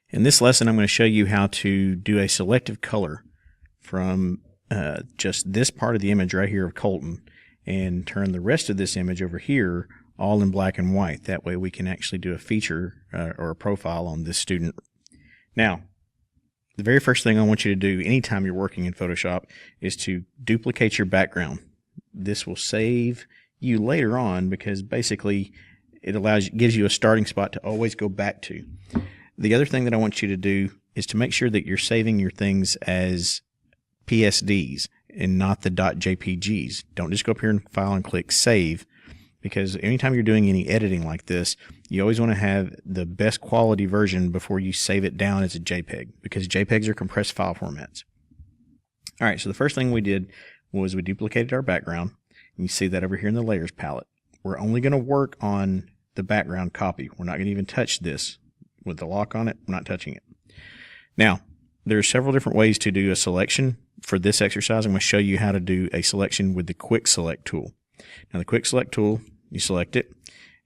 In this lesson, I'm going to show you how to do a selective color from just this part of the image right here of Colton and turn the rest of this image over here all in black and white. That way we can actually do a feature or a profile on this student. Now, the very first thing I want you to do anytime you're working in Photoshop is to duplicate your background. This will save you later on because basically it gives you a starting spot to always go back to. The other thing that I want you to do is to make sure that you're saving your things as PSDs and not the .jpgs. Don't just go up here in File and click Save, because anytime you're doing any editing like this, you always want to have the best quality version before you save it down as a JPEG, because JPEGs are compressed file formats. All right, so the first thing we did was we duplicated our background. You see that over here in the Layers palette. We're only going to work on the background copy. We're not going to even touch this. With the lock on it, I'm not touching it. Now, there's several different ways to do a selection. For this exercise, I'm going to show you how to do a selection with the Quick Select tool. Now, the Quick Select tool, you select it,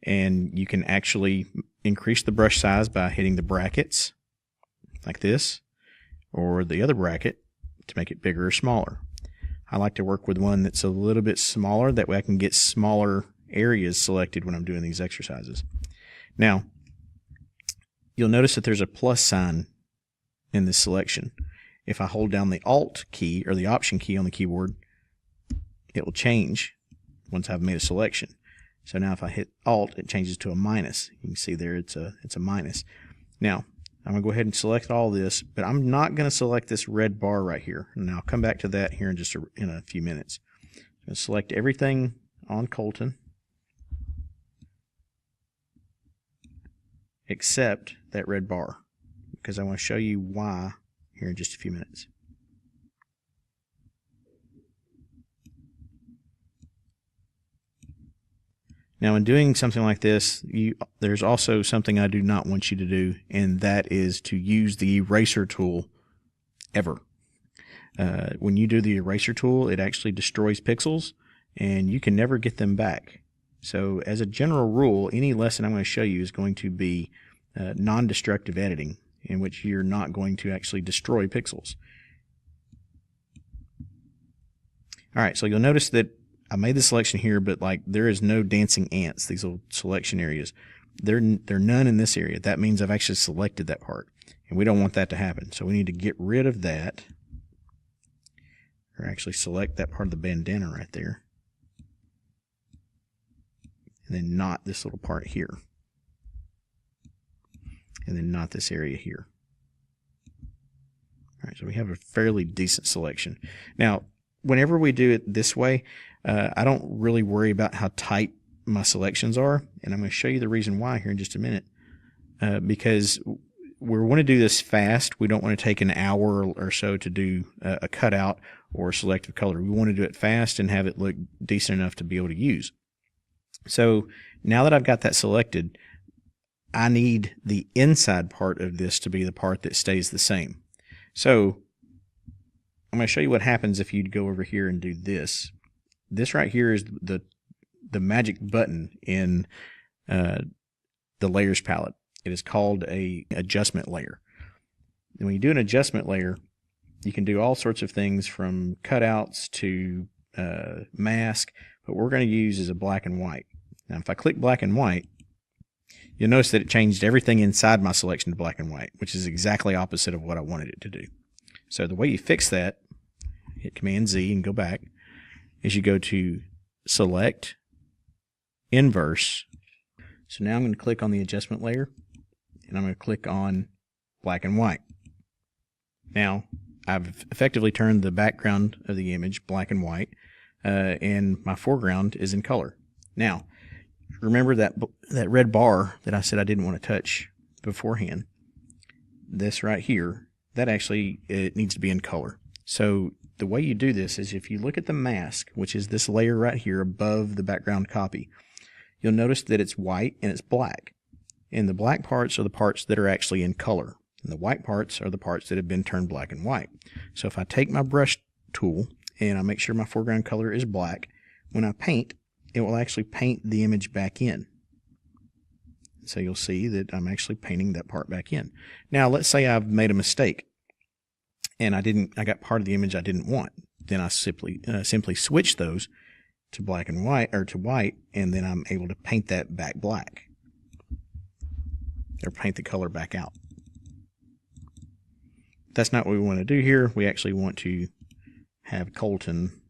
and you can actually increase the brush size by hitting the brackets, like this, or the other bracket to make it bigger or smaller. I like to work with one that's a little bit smaller. That way I can get smaller areas selected when I'm doing these exercises. Now, you'll notice that there's a plus sign in this selection. If I hold down the Alt key or the Option key on the keyboard, it will change once I've made a selection. So now if I hit Alt, it changes to a minus. You can see there it's a minus. Now, I'm going to go ahead and select all this, but I'm not going to select this red bar right here. And I'll come back to that here in in a few minutes. I'm going to select everything on Colton except that red bar, because I want to show you why here in just a few minutes. Now, in doing something like this, there's also something I do not want you to do, and that is to use the eraser tool ever. When you do the eraser tool, it actually destroys pixels, and you can never get them back. So as a general rule, any lesson I'm going to show you is going to be non-destructive editing, in which you're not going to actually destroy pixels. Alright, so you'll notice that I made the selection here, but like there is no dancing ants, these little selection areas. They're none in this area. That means I've actually selected that part, and we don't want that to happen. So we need to get rid of that, or actually select that part of the bandana right there, and then not this little part here, and then not this area here. All right, so we have a fairly decent selection. Now, whenever we do it this way, I don't really worry about how tight my selections are, and I'm going to show you the reason why here in just a minute. Because we want to do this fast. We don't want to take an hour or so to do a cutout or a selective color. We want to do it fast and have it look decent enough to be able to use. So now that I've got that selected, I need the inside part of this to be the part that stays the same. So I'm going to show you what happens if you'd go over here and do this. This right here is the magic button in the Layers palette. It is called a adjustment layer. And when you do an adjustment layer, you can do all sorts of things from cutouts to mask, but what we're going to use is a black and white. Now if I click black and white, you'll notice that it changed everything inside my selection to black and white, which is exactly opposite of what I wanted it to do. So the way you fix that, hit Command Z and go back, is you go to Select, Inverse. So now I'm going to click on the adjustment layer, and I'm going to click on black and white. Now I've effectively turned the background of the image black and white, and my foreground is in color. Now, remember that red bar that I said I didn't want to touch beforehand? This right here, that actually it needs to be in color. So the way you do this is if you look at the mask, which is this layer right here above the background copy, you'll notice that it's white and it's black. And the black parts are the parts that are actually in color. And the white parts are the parts that have been turned black and white. So if I take my brush tool and I make sure my foreground color is black, when I paint, it will actually paint the image back in. So you'll see that I'm actually painting that part back in. Now, let's say I've made a mistake and I got part of the image I didn't want. Then I simply switch those to black and white, or to white, and then I'm able to paint that back black, or paint the color back out. That's not what we want to do here. We actually want to have Colton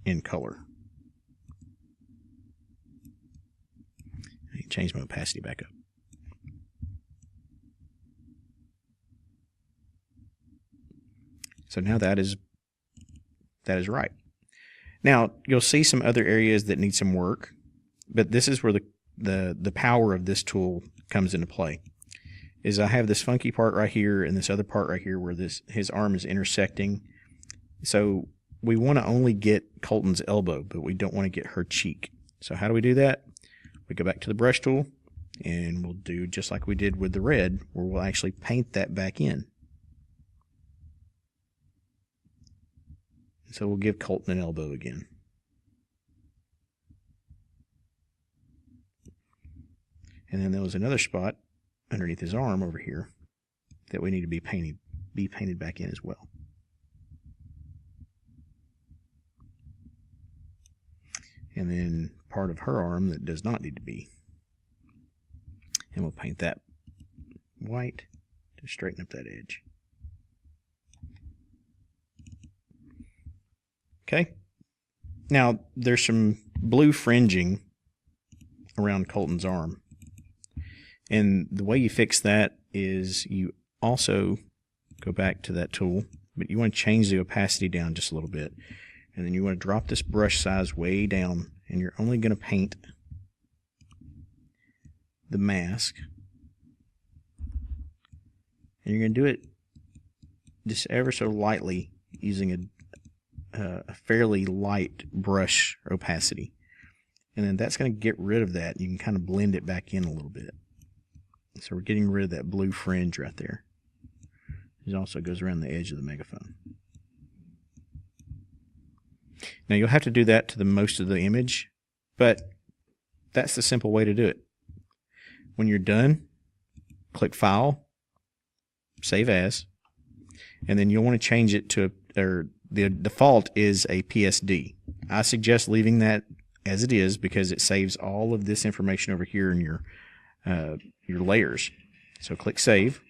in color. Change my opacity back up. So now that is right. Now you'll see some other areas that need some work, but this is where the power of this tool comes into play. Is I have this funky part right here and this other part right here where his arm is intersecting. So we want to only get Colton's elbow, but we don't want to get her cheek. So how do we do that? We go back to the brush tool, and we'll do just like we did with the red, where we'll actually paint that back in. So we'll give Colton an elbow again. And then there was another spot underneath his arm over here that we need to be painted back in as well. And then part of her arm that does not need to be. And we'll paint that white to straighten up that edge. Okay. Now there's some blue fringing around Colton's arm. And the way you fix that is you also go back to that tool, but you want to change the opacity down just a little bit. And then you want to drop this brush size way down, and you're only going to paint the mask. And you're going to do it just ever so lightly using a fairly light brush opacity. And then that's going to get rid of that. You can kind of blend it back in a little bit. So we're getting rid of that blue fringe right there. It also goes around the edge of the megaphone. Now you'll have to do that to the most of the image, but that's the simple way to do it. When you're done, click File, Save As, and then you'll want to change it to, or the default is a PSD. I suggest leaving that as it is because it saves all of this information over here in your layers. So click Save,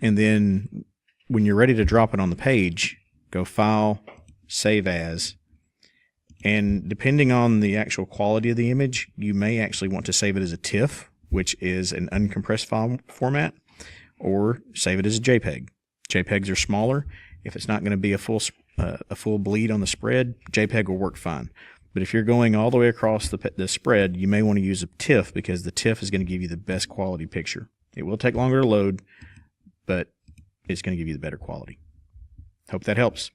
and then when you're ready to drop it on the page, go File, Save As, and depending on the actual quality of the image, you may actually want to save it as a TIFF, which is an uncompressed file format, or save it as a JPEG. JPEGs are smaller. If it's not going to be a full bleed on the spread, JPEG will work fine. But if you're going all the way across the spread, you may want to use a TIFF because the TIFF is going to give you the best quality picture. It will take longer to load, but it's going to give you the better quality. Hope that helps.